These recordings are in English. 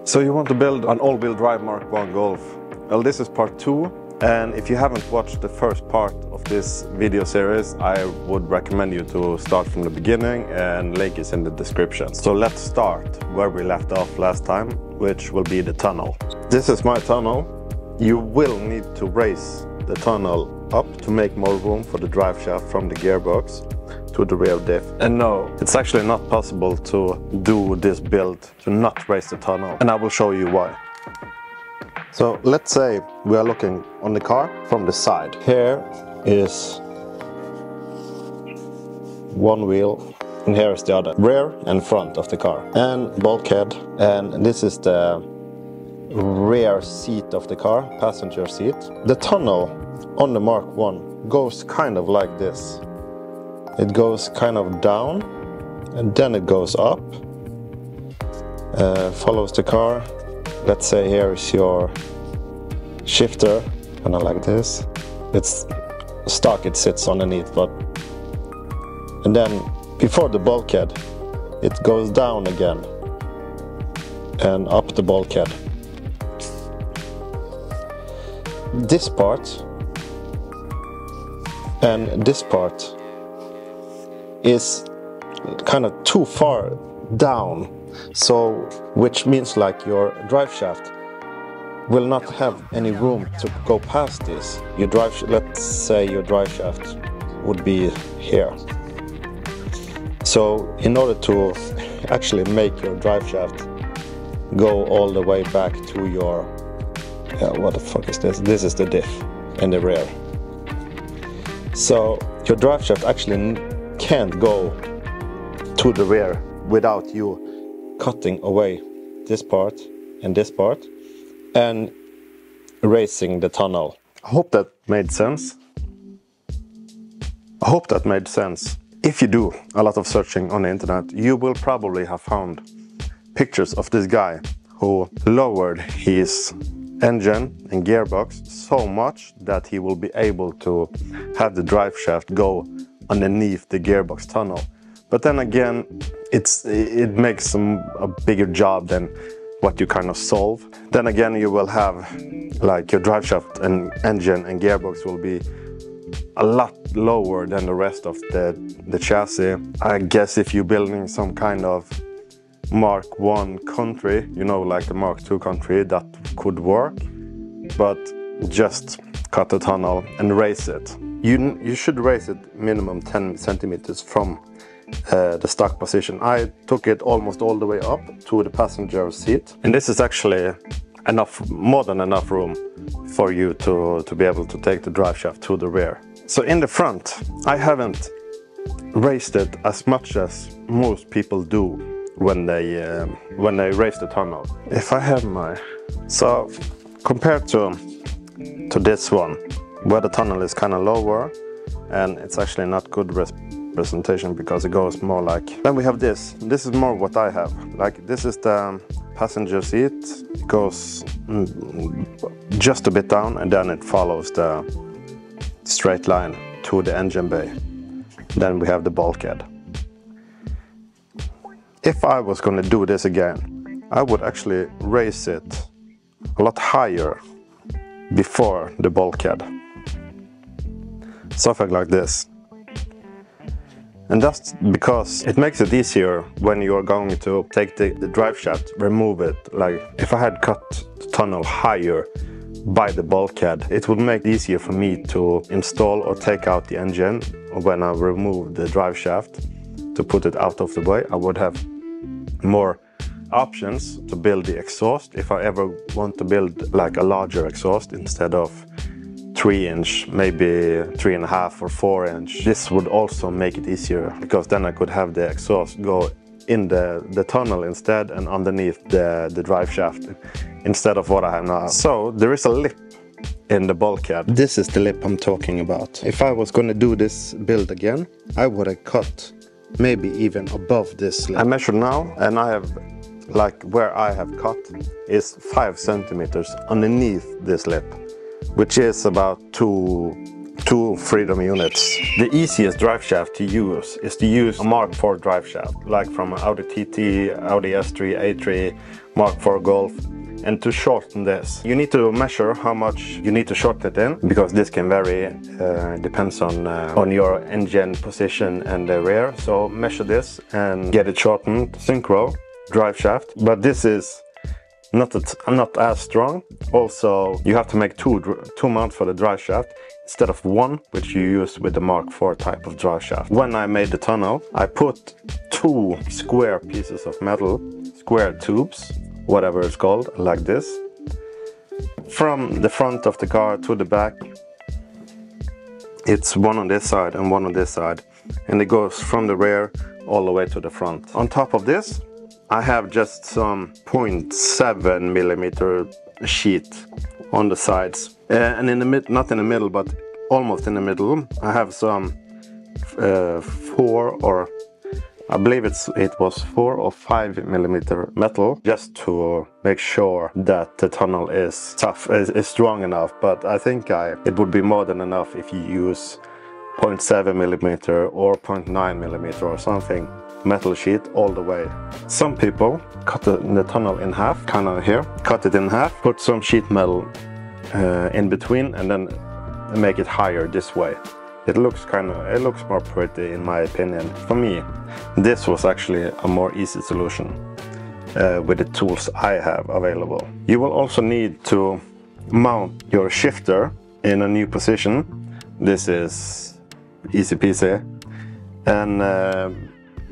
So you want to build an all-wheel drive Mk1 Golf. Well, this is part 2, and if you haven't watched the first part of this video series, I would recommend you to start from the beginning, and link is in the description. So let's start where we left off last time, which will be the tunnel. This is my tunnel. You will need to raise the tunnel up to make more room for the drive shaft from the gearbox to the rear diff. And no, it's actually not possible to do this build to not raise the tunnel, and I will show you why. So let's say we are looking on the car from the side. Here is one wheel and here is the other, rear and front of the car, and bulkhead, and this is the rear seat of the car, passenger seat. The tunnel on the Mk1 goes kind of like this. It goes kind of down and then it goes up, follows the car. Let's say here is your shifter, kind of like this. It's stock, it sits underneath, but and then before the bulkhead it goes down again and up the bulkhead. This part and this part is kind of too far down, so which means like your drive shaft will not have any room to go past this. Your drive, let's say your drive shaft would be here. So in order to actually make your drive shaft go all the way back to your what the fuck is this? This is the diff and the rear. So your drive shaft actually can't go to the rear without you cutting away this part and raising the tunnel. I hope that made sense. If you do a lot of searching on the internet, you will probably have found pictures of this guy who lowered his engine and gearbox so much that he will be able to have the drive shaft go underneath the gearbox tunnel. But then again, it makes a bigger job than what you kind of solve. Then again, you will have like your drive shaft and engine and gearbox will be a lot lower than the rest of the chassis. I guess if you're building some kind of Mk1 country, you know, like the Mk2 country, that could work, but just cut the tunnel and raise it. You should raise it minimum 10 centimeters from the stock position. I took it almost all the way up to the passenger seat, and this is actually more than enough room for you to be able to take the drive shaft to the rear. So in the front, I haven't raised it as much as most people do when they raise the tunnel. If I have so compared to this one, where the tunnel is kind of lower, and it's actually not good representation because it goes more like, then we have this is more what I have. Like, this is the passenger seat, it goes just a bit down and then it follows the straight line to the engine bay. Then we have the bulkhead. If I was going to do this again, I would actually raise it a lot higher before the bulkhead. Something like this. And that's because it makes it easier when you're going to take the drive shaft, remove it. Like, if I had cut the tunnel higher by the bulkhead, it would make it easier for me to install or take out the engine. When I remove the drive shaft to put it out of the way, I would have more options to build the exhaust if I ever want to build like a larger exhaust instead of 3-inch, maybe 3.5 or 4-inch. This would also make it easier because then I could have the exhaust go in the tunnel instead and underneath the drive shaft instead of what I have now. So there is a lip in the bulkhead. This is the lip I'm talking about. If I was going to do this build again, I would have cut maybe even above this lip. I measured now and I have, like where I have cut is 5 centimeters underneath this lip, which is about 2 two freedom units. The easiest drive shaft to use is to use a Mark IV drive shaft, like from Audi TT, Audi S3, A3, Mark IV Golf. And to shorten this, you need to measure how much you need to shorten it in, because this can vary, depends on your engine position and the rear. So measure this and get it shortened. Synchro drive shaft, but this is not as strong. Also, you have to make two mounts for the drive shaft instead of one, which you use with the Mark IV type of drive shaft. When I made the tunnel, I put two square pieces of metal, square tubes, whatever it's called, like this, from the front of the car to the back. It's one on this side and one on this side, and it goes from the rear all the way to the front. On top of this, I have just some 0.7 millimeter sheet on the sides, and in the mid, not in the middle, but almost in the middle, I have some 4 or I believe it was 4 or 5 millimeter metal, just to make sure that the tunnel is tough, is strong enough. But I think it would be more than enough if you use 0.7 millimeter or 0.9 millimeter or something metal sheet all the way. Some people cut the tunnel in half, kind of here, cut it in half, put some sheet metal in between, and then make it higher this way. It looks more pretty, in my opinion. For me, this was actually a more easy solution with the tools I have available. You will also need to mount your shifter in a new position. This is easy peasy. And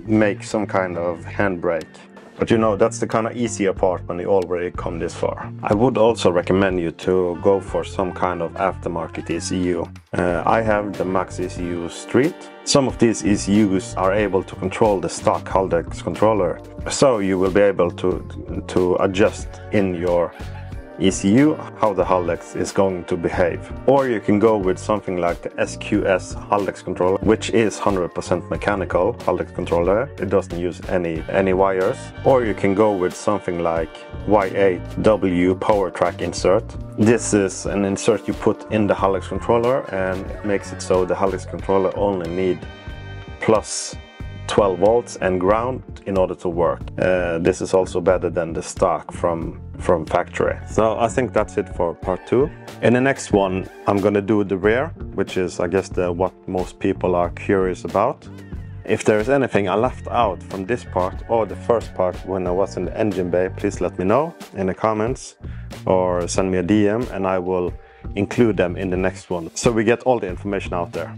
make some kind of handbrake. But you know, that's the kind of easier part when you already come this far. I would also recommend you to go for some kind of aftermarket ECU. I have the Max ECU Street. Some of these ECUs are able to control the stock Haldex controller. So you will be able to adjust in your ECU how the Haldex is going to behave. Or you can go with something like the SQS Haldex controller, which is 100% mechanical Haldex controller. It doesn't use any wires. Or you can go with something like Y8W power track insert. This is an insert you put in the Haldex controller, and it makes it so the Haldex controller only need plus 12 volts and ground in order to work. This is also better than the stock from factory. So I think that's it for part 2. In the next one, I'm gonna do the rear, which is, I guess, what most people are curious about. If there is anything I left out from this part or the first part when I was in the engine bay, please let me know in the comments or send me a DM, and I will include them in the next one, so we get all the information out there.